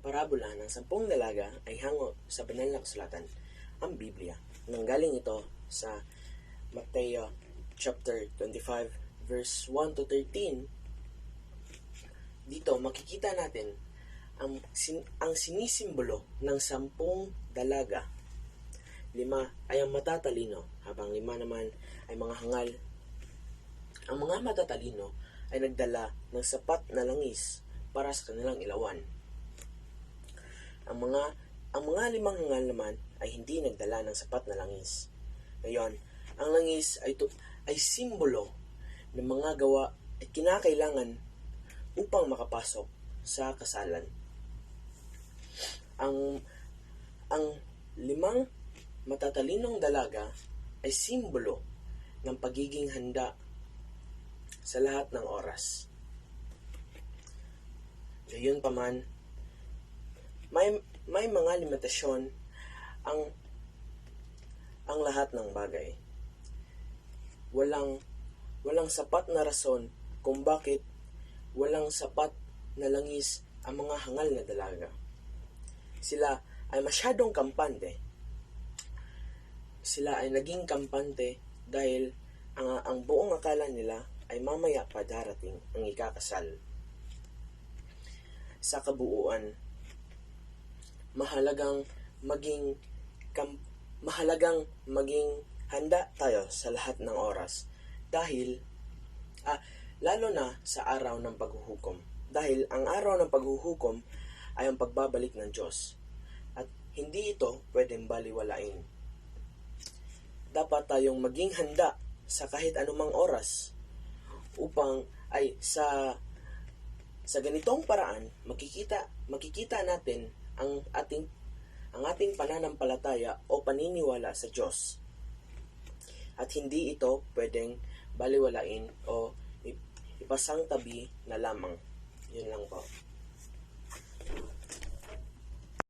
parabola ng 10 dalaga ay hango sa banal na kasulatan, ang Biblia. Nanggaling ito sa Mateo chapter 25 verse 1 to 13. Dito makikita natin ang sinisimbolo ng 10 dalaga. 5 ay ang matatalino, habang 5 naman ay mga hangal. Ang mga matatalino ay nagdala ng sapat na langis para sa kanilang ilawan. Ang mga 5 hangal naman ay hindi nagdala ng sapat na langis. Ngayon, ang langis ay simbolo ng mga gawa at kinakailangan upang makapasok sa kasalan. Ang 5 matatalinong dalaga ay simbolo ng pagiging handa sa lahat ng oras. Gayunpaman, may mga limitasyon ang lahat ng bagay. Walang sapat na rason kung bakit walang sapat na langis ang mga hangal na dalaga. Sila ay masyadong kampante. Sila ay naging kampante dahil ang buong akala nila ay mamaya pa darating ang ikakasal. Sa kabuuan, mahalagang maging handa tayo sa lahat ng oras dahil lalo na sa araw ng paghuhukom. Dahil ang araw ng paghuhukom ay ang pagbabalik ng Diyos at hindi ito pwedeng baliwalain. Dapat tayong maging handa sa kahit anumang oras upang ay sa ganitong paraan makikita natin ang ating pananampalataya o paniniwala sa Diyos. At hindi ito pwedeng baliwalain o ipasang tabi na lamang. Yun lang po.